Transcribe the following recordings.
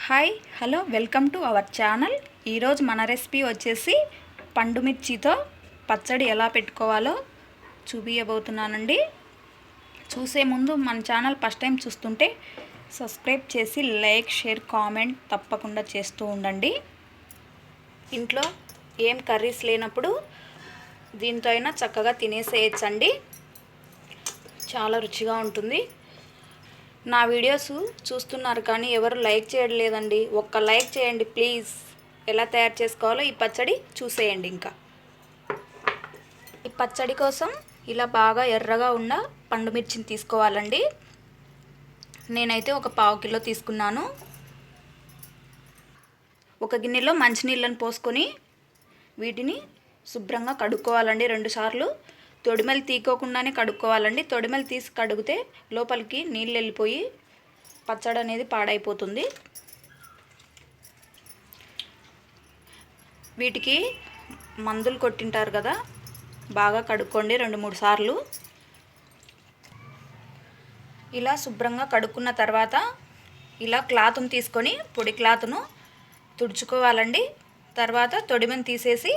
Hi hello welcome to our channel. ఈరోజు మన recipe వచ్చేసి పండు మిర్చితో పచ్చడి ఎలా పెట్టుకోవాలో చూపించబోతున్నానండి. చూసే ముందు మన ఛానల్ ఫస్ట్ టైం చూస్తుంటే సబ్స్క్రైబ్ చేసి లైక్ షేర్ కామెంట్ తప్పకుండా చేస్తూ ఉండండి. ఇంట్లో ఏం కర్రీస్ లేనప్పుడు దీంతో అయినా చక్కగా తినేసేయచ్చండి. చాలా రుచిగా ఉంటుంది. నా వీడియోస్ చూస్తున్నారు కానీ ఎవరు లైక్ చేయడం లేదండి. ఒక్క లైక్ చేయండి ప్లీజ్. ఎలా తయారు చేసుకోవాలో ఈ పచ్చడి చూసేయండి. ఇంకా ఈ పచ్చడి కోసం ఇలా బాగా ఎర్రగా ఉన్న పండు మిర్చిని తీసుకోవాలండి. నేనైతే ఒక 1/2 కిలో తీసుకున్నాను. ఒక గిన్నెలో మంచినీళ్ళని పోసుకొని వీటిని శుభ్రంగా కడుక్కోవాలండి 2 సార్లు. తొడిమలు తీసుకోకుండానే కడుక్కోవాలండి. తొడిమలు తీసి కడిగితే లోపలికి నీళ్ళు వెళ్ళిపోయి పచ్చడి అనేది పాడైపోతుంది. వీటికి మందులు కొట్టింటారు కదా, బాగా కడుక్కోండి 2-3 సార్లు. ఇలా శుభ్రంగా కడుక్కున్న తర్వాత ఇలా క్లాత్ను తీసుకొని పొడి క్లాత్ను తుడుచుకోవాలండి. తర్వాత తొడిమని తీసేసి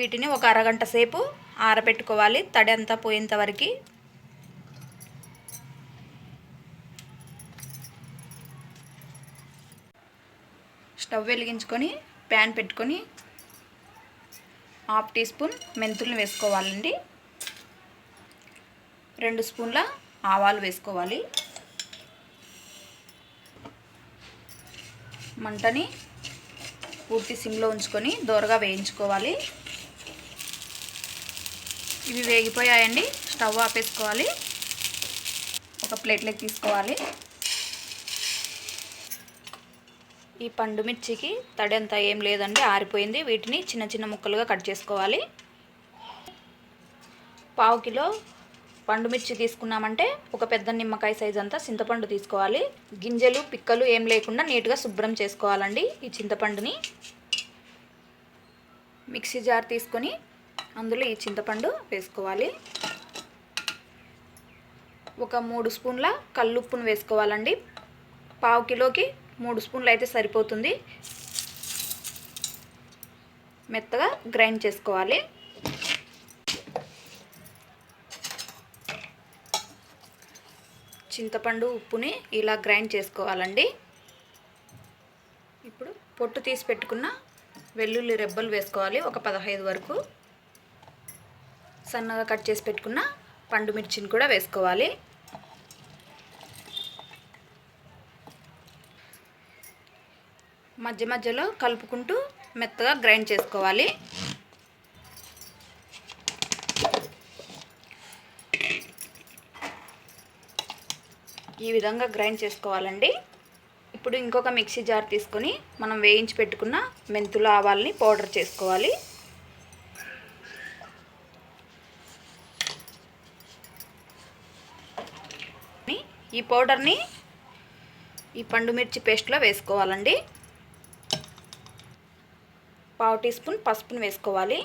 వీటిని ఒక అరగంట సేపు ఆరబెట్టుకోవాలి, తడి అంతా పోయేంత వరకు. స్టవ్ వెలిగించుకొని ప్యాన్ పెట్టుకొని 1/2 టీ స్పూన్ మెంతులను వేసుకోవాలండి. 2 స్పూన్ల ఆవాలు వేసుకోవాలి. మంటని పూర్తి సిమ్లో ఉంచుకొని దోరగా వేయించుకోవాలి. ఇవి వేగిపోయాయండి. స్టవ్ ఆపేసుకోవాలి. ఒక ప్లేట్లోకి తీసుకోవాలి. ఈ పండు మిర్చికి తడి అంతా ఏం లేదండి, ఆరిపోయింది. వీటిని చిన్న చిన్న ముక్కలుగా కట్ చేసుకోవాలి. 1/2 కిలో పండు మిర్చి తీసుకున్నామంటే ఒక పెద్ద నిమ్మకాయ సైజ్ అంతా చింతపండు తీసుకోవాలి. గింజలు పిక్కలు ఏం లేకుండా నీట్గా శుభ్రం చేసుకోవాలండి. ఈ చింతపండుని మిక్సీ జార్ తీసుకొని అందులో ఈ చింతపండు వేసుకోవాలి. ఒక 3 స్పూన్ల కల్లుప్పును వేసుకోవాలండి. 1/2 కిలోకి 3 స్పూన్లు అయితే సరిపోతుంది. మెత్తగా గ్రైండ్ చేసుకోవాలి. చింతపండు ఉప్పుని ఇలా గ్రైండ్ చేసుకోవాలండి. ఇప్పుడు పొట్టు తీసి పెట్టుకున్న వెల్లుల్లి రెబ్బలు వేసుకోవాలి, ఒక 15 వరకు. సన్నగా కట్ చేసి పెట్టుకున్న పండు మిర్చిని కూడా వేసుకోవాలి. మధ్య మధ్యలో కలుపుకుంటూ మెత్తగా గ్రైండ్ చేసుకోవాలి. ఈ విధంగా గ్రైండ్ చేసుకోవాలండి. ఇప్పుడు ఇంకొక మిక్సీ జార్ తీసుకొని మనం వేయించి పెట్టుకున్న మెంతుల ఆవాల్ని పౌడర్ చేసుకోవాలి. ఈ పౌడర్ని ఈ పండు మిర్చి పేస్ట్లో వేసుకోవాలండి. 1/2 టీ స్పూన్ పసుపును వేసుకోవాలి.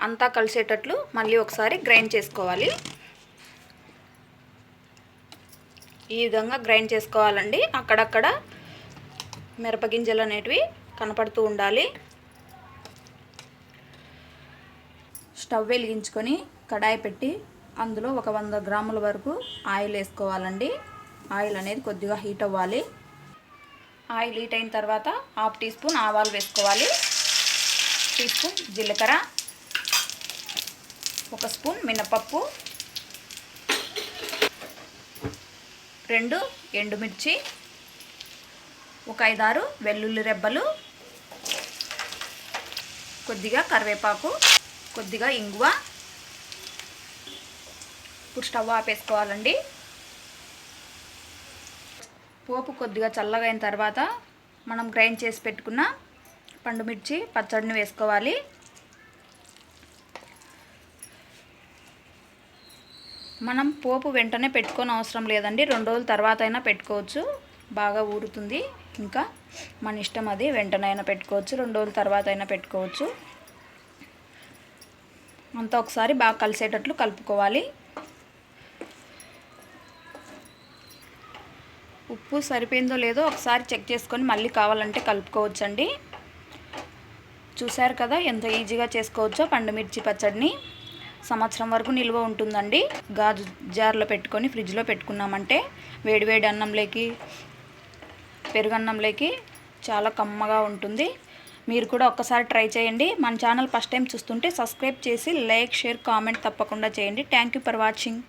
అంతా కలిసేటట్లు మళ్ళీ ఒకసారి గ్రైండ్ చేసుకోవాలి. ఈ విధంగా గ్రైండ్ చేసుకోవాలండి. అక్కడక్కడ మిరపగింజలు అనేటివి కనపడుతూ ఉండాలి. స్టవ్ వెలిగించుకొని కడాయి పెట్టి అందులో ఒక 100 గ్రాముల వరకు ఆయిల్ వేసుకోవాలండి. ఆయిల్ అనేది కొద్దిగా హీట్ అవ్వాలి. ఆయిల్ హీట్ అయిన తర్వాత 1/2 టీ స్పూన్ ఆవాలు వేసుకోవాలి. 1 టీ స్పూన్ జీలకర్ర, 1 స్పూన్ మినపప్పు, 2 ఎండుమిర్చి, ఒక 5-6 వెల్లుల్లి రెబ్బలు, కొద్దిగా కరివేపాకు, కొద్దిగా ఇంగువ. ఇప్పుడు స్టవ్ ఆపేసుకోవాలండి. పోపు కొద్దిగా చల్లగా అయిన తర్వాత మనం గ్రైండ్ చేసి పెట్టుకున్న పండు మిర్చి పచ్చడిని వేసుకోవాలి. మనం పోపు వెంటనే పెట్టుకొని అవసరం లేదండి, 2 రోజుల తర్వాత అయినా పెట్టుకోవచ్చు. బాగా ఊరుతుంది. ఇంకా మన ఇష్టం, అది వెంటనైనా పెట్టుకోవచ్చు, 2 రోజుల తర్వాత అయినా పెట్టుకోవచ్చు. అంతా ఒకసారి బాగా కలిసేటట్లు కలుపుకోవాలి. ఉప్పు సరిపోయిందో లేదో ఒకసారి చెక్ చేసుకొని మళ్ళీ కావాలంటే కలుపుకోవచ్చండి. చూశారు కదా ఎంత ఈజీగా చేసుకోవచ్చో పండుమిర్చి పచ్చడిని. సంవత్సరం వరకు నిల్వ ఉంటుందండి. గాజు జార్లో పెట్టుకొని ఫ్రిడ్జ్లో పెట్టుకున్నామంటే వేడివేడి అన్నంలోకి, పెరుగన్నంలోకి చాలా కమ్మగా ఉంటుంది. మీరు కూడా ఒక్కసారి ట్రై చేయండి. మన ఛానల్ ఫస్ట్ టైం చూస్తుంటే సబ్స్క్రైబ్ చేసి లైక్, షేర్, కామెంట్ తప్పకుండా చేయండి. Thank you for watching.